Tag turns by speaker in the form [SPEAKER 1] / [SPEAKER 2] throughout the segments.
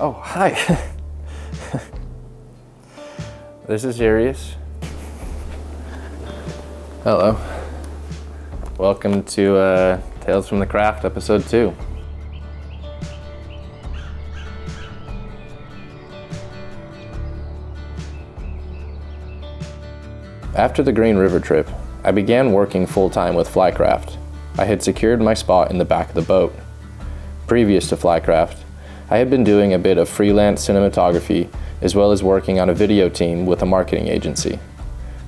[SPEAKER 1] Oh, hi. This is serious. Hello. Welcome to Tales from the Craft, episode 2. After the Green River trip, I began working full-time with Flycraft. I had secured my spot in the back of the boat. Previous to Flycraft, I had been doing a bit of freelance cinematography as well as working on a video team with a marketing agency.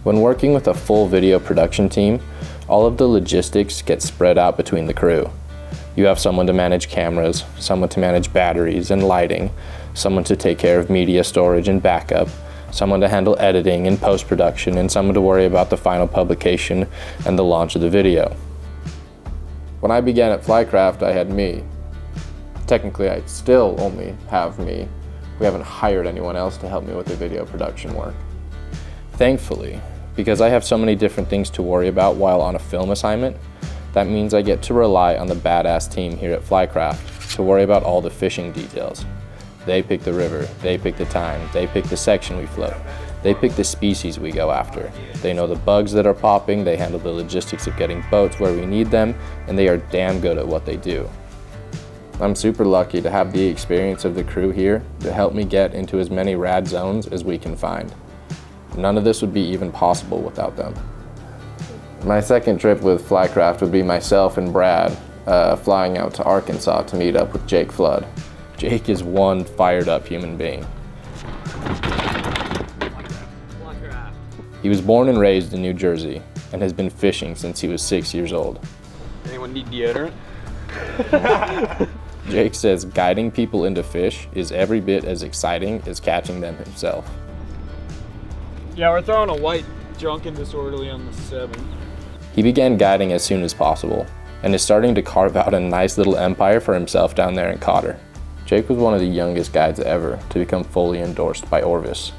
[SPEAKER 1] When working with a full video production team, all of the logistics get spread out between the crew. You have someone to manage cameras, someone to manage batteries and lighting, someone to take care of media storage and backup, someone to handle editing and post-production, and someone to worry about the final publication and the launch of the video. When I began at Flycraft, I had me. Technically, I still only have me. We haven't hired anyone else to help me with the video production work. Thankfully, because I have so many different things to worry about while on a film assignment, that means I get to rely on the badass team here at Flycraft to worry about all the fishing details. They pick the river, they pick the time, they pick the section we float, they pick the species we go after. They know the bugs that are popping, they handle the logistics of getting boats where we need them, and they are damn good at what they do. I'm super lucky to have the experience of the crew here to help me get into as many rad zones as we can find. None of this would be even possible without them. My second trip with Flycraft would be myself and Brad flying out to Arkansas to meet up with Jake Flood. Jake is one fired up human being. He was born and raised in New Jersey and has been fishing since he was 6 years old.
[SPEAKER 2] Anyone need deodorant?
[SPEAKER 1] Jake says guiding people into fish is every bit as exciting as catching them himself.
[SPEAKER 2] Yeah, we're throwing a white drunken disorderly on the 7.
[SPEAKER 1] He began guiding as soon as possible and is starting to carve out a nice little empire for himself down there in Cotter. Jake was one of the youngest guides ever to become fully endorsed by Orvis.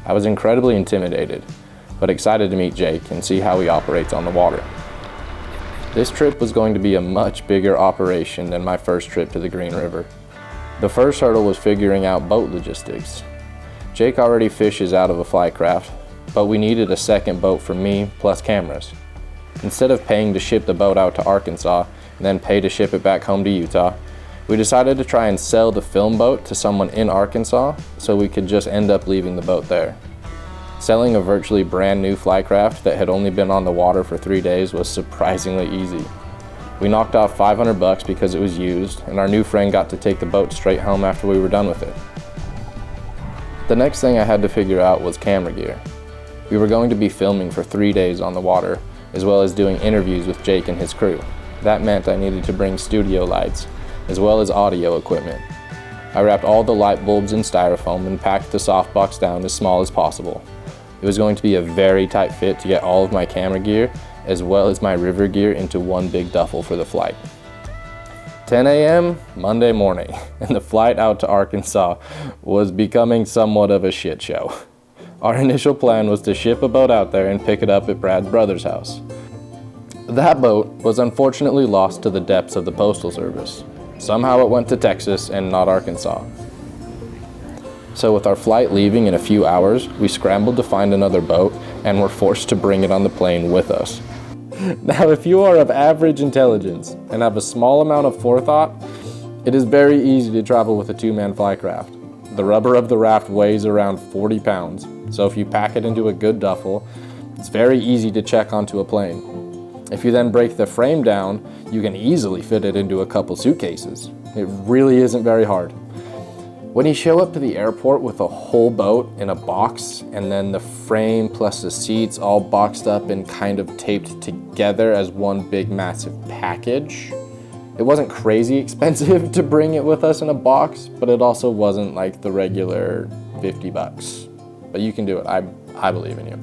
[SPEAKER 1] I was incredibly intimidated, but excited to meet Jake and see how he operates on the water. This trip was going to be a much bigger operation than my first trip to the Green River. The first hurdle was figuring out boat logistics. Jake already fishes out of a Flycraft, but we needed a second boat for me plus cameras. Instead of paying to ship the boat out to Arkansas and then pay to ship it back home to Utah, we decided to try and sell the film boat to someone in Arkansas so we could just end up leaving the boat there. Selling a virtually brand new Flycraft that had only been on the water for 3 days was surprisingly easy. We knocked off $500 because it was used, and our new friend got to take the boat straight home after we were done with it. The next thing I had to figure out was camera gear. We were going to be filming for 3 days on the water, as well as doing interviews with Jake and his crew. That meant I needed to bring studio lights, as well as audio equipment. I wrapped all the light bulbs in styrofoam and packed the softbox down as small as possible. It was going to be a very tight fit to get all of my camera gear, as well as my river gear, into one big duffel for the flight. 10 a.m. Monday morning, and the flight out to Arkansas was becoming somewhat of a shit show. Our initial plan was to ship a boat out there and pick it up at Brad's brother's house. That boat was unfortunately lost to the depths of the Postal Service. Somehow it went to Texas and not Arkansas. So with our flight leaving in a few hours, we scrambled to find another boat and were forced to bring it on the plane with us. Now, if you are of average intelligence and have a small amount of forethought, it is very easy to travel with a 2-man Flycraft. The rubber of the raft weighs around 40 pounds, so if you pack it into a good duffel, it's very easy to check onto a plane. If you then break the frame down, you can easily fit it into a couple suitcases. It really isn't very hard. When you show up to the airport with a whole boat in a box, and then the frame plus the seats all boxed up and kind of taped together as one big massive package, it wasn't crazy expensive to bring it with us in a box, but it also wasn't like the regular $50. But you can do it, I believe in you.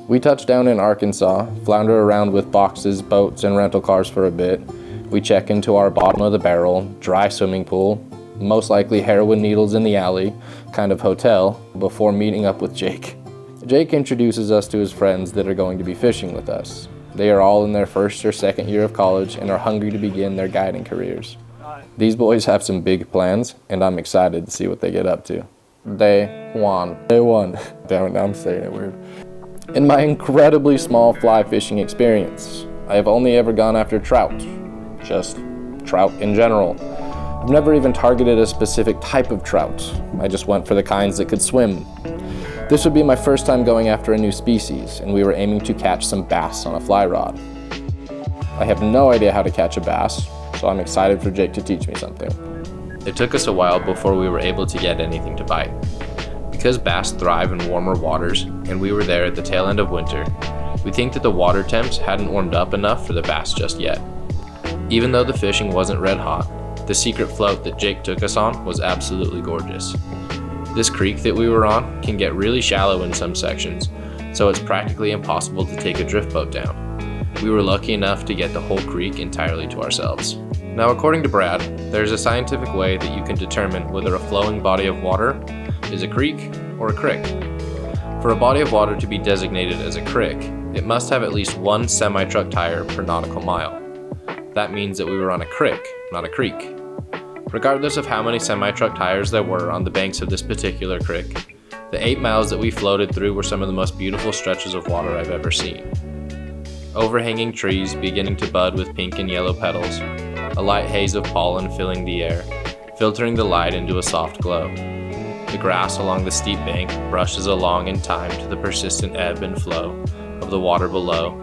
[SPEAKER 1] We touched down in Arkansas, flounder around with boxes, boats, and rental cars for a bit. We check into our bottom of the barrel, dry swimming pool, most likely heroin needles in the alley kind of hotel, before meeting up with Jake. Jake introduces us to his friends that are going to be fishing with us. They are all in their first or second year of college and are hungry to begin their guiding careers. These boys have some big plans, and I'm excited to see what they get up to. Day one. Damn it, now I'm saying it weird. In my incredibly small fly fishing experience, I have only ever gone after trout. Just trout in general. I've never even targeted a specific type of trout. I just went for the kinds that could swim. This would be my first time going after a new species, and we were aiming to catch some bass on a fly rod. I have no idea how to catch a bass, so I'm excited for Jake to teach me something. It took us a while before we were able to get anything to bite. Because bass thrive in warmer waters, and we were there at the tail end of winter, we think that the water temps hadn't warmed up enough for the bass just yet. Even though the fishing wasn't red hot, the secret float that Jake took us on was absolutely gorgeous. This creek that we were on can get really shallow in some sections, so it's practically impossible to take a drift boat down. We were lucky enough to get the whole creek entirely to ourselves. Now, according to Brad, there's a scientific way that you can determine whether a flowing body of water is a creek or a crick. For a body of water to be designated as a crick, it must have at least one semi-truck tire per nautical mile. That means that we were on a crick, not a creek. Regardless of how many semi-truck tires there were on the banks of this particular creek, the 8 miles that we floated through were some of the most beautiful stretches of water I've ever seen. Overhanging trees beginning to bud with pink and yellow petals, a light haze of pollen filling the air, filtering the light into a soft glow. The grass along the steep bank brushes along in time to the persistent ebb and flow of the water below.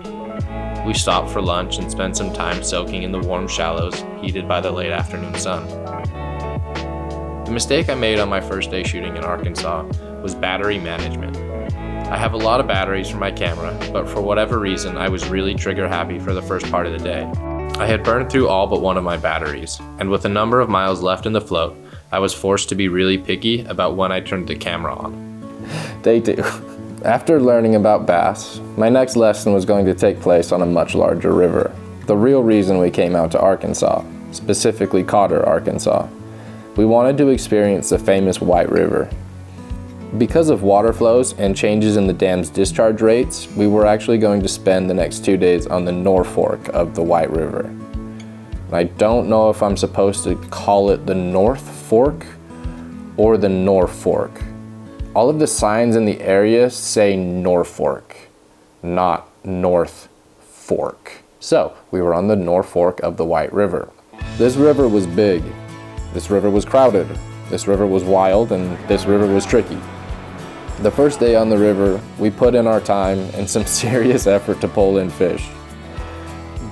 [SPEAKER 1] We stopped for lunch and spent some time soaking in the warm shallows, heated by the late afternoon sun. The mistake I made on my first day shooting in Arkansas was battery management. I have a lot of batteries for my camera, but for whatever reason, I was really trigger happy for the first part of the day. I had burned through all but one of my batteries, and with a number of miles left in the float, I was forced to be really picky about when I turned the camera on. Day 2. After learning about bass, my next lesson was going to take place on a much larger river. The real reason we came out to Arkansas, specifically Cotter, Arkansas. We wanted to experience the famous White River. Because of water flows and changes in the dam's discharge rates, we were actually going to spend the next 2 days on the Norfork of the White River. And I don't know if I'm supposed to call it the North Fork or the Norfork. All of the signs in the area say Norfolk, not North Fork. So we were on the Norfork of the White River. This river was big. This river was crowded. This river was wild, and this river was tricky. The first day on the river, we put in our time and some serious effort to pull in fish.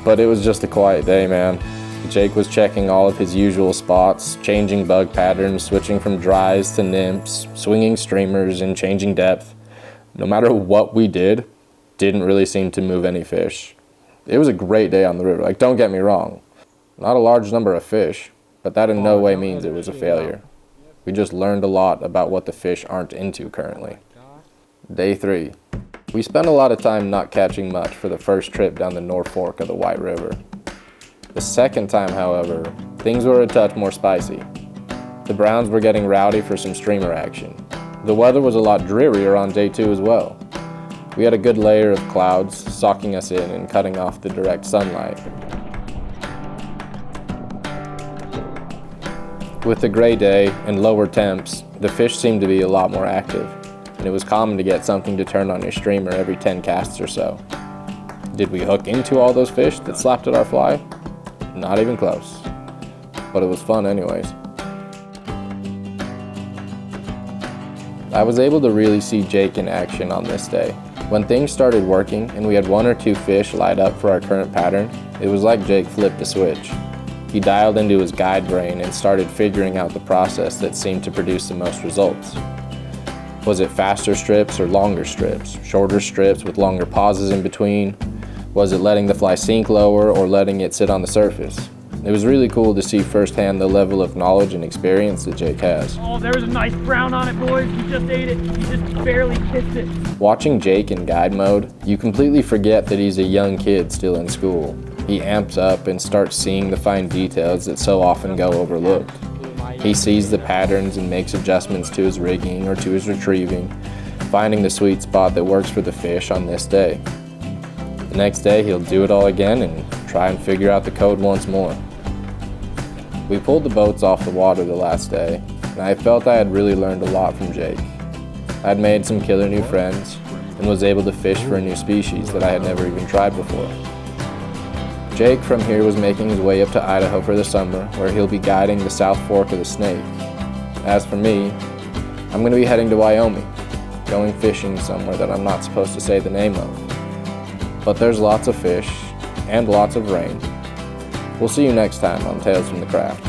[SPEAKER 1] But it was just a quiet day, man. Jake was checking all of his usual spots, changing bug patterns, switching from dries to nymphs, swinging streamers, and changing depth. No matter what we did, didn't really seem to move any fish. It was a great day on the river, don't get me wrong. Not a large number of fish, but that in no way means it was a failure. We just learned a lot about what the fish aren't into currently. Day 3. We spent a lot of time not catching much for the first trip down the Norfork of the White River. The second time, however, things were a touch more spicy. The browns were getting rowdy for some streamer action. The weather was a lot drearier on day 2 as well. We had a good layer of clouds socking us in and cutting off the direct sunlight. With the gray day and lower temps, the fish seemed to be a lot more active, and it was common to get something to turn on your streamer every 10 casts or so. Did we hook into all those fish that slapped at our fly? Not even close. But it was fun anyways. I was able to really see Jake in action on this day. When things started working and we had 1 or 2 fish lined up for our current pattern, it was like Jake flipped a switch. He dialed into his guide brain and started figuring out the process that seemed to produce the most results. Was it faster strips or longer strips? Shorter strips with longer pauses in between? Was it letting the fly sink lower or letting it sit on the surface? It was really cool to see firsthand the level of knowledge and experience that Jake has.
[SPEAKER 2] Oh, there's a nice brown on it, boys. He just ate it. He just barely kissed it.
[SPEAKER 1] Watching Jake in guide mode, you completely forget that he's a young kid still in school. He amps up and starts seeing the fine details that so often go overlooked. He sees the patterns and makes adjustments to his rigging or to his retrieving, finding the sweet spot that works for the fish on this day. The next day he'll do it all again and try and figure out the code once more. We pulled the boats off the water the last day, and I felt I had really learned a lot from Jake. I had made some killer new friends, and was able to fish for a new species that I had never even tried before. Jake from here was making his way up to Idaho for the summer, where he'll be guiding the South Fork of the Snake. As for me, I'm going to be heading to Wyoming, going fishing somewhere that I'm not supposed to say the name of. But there's lots of fish, and lots of rain. We'll see you next time on Tales from the Craft.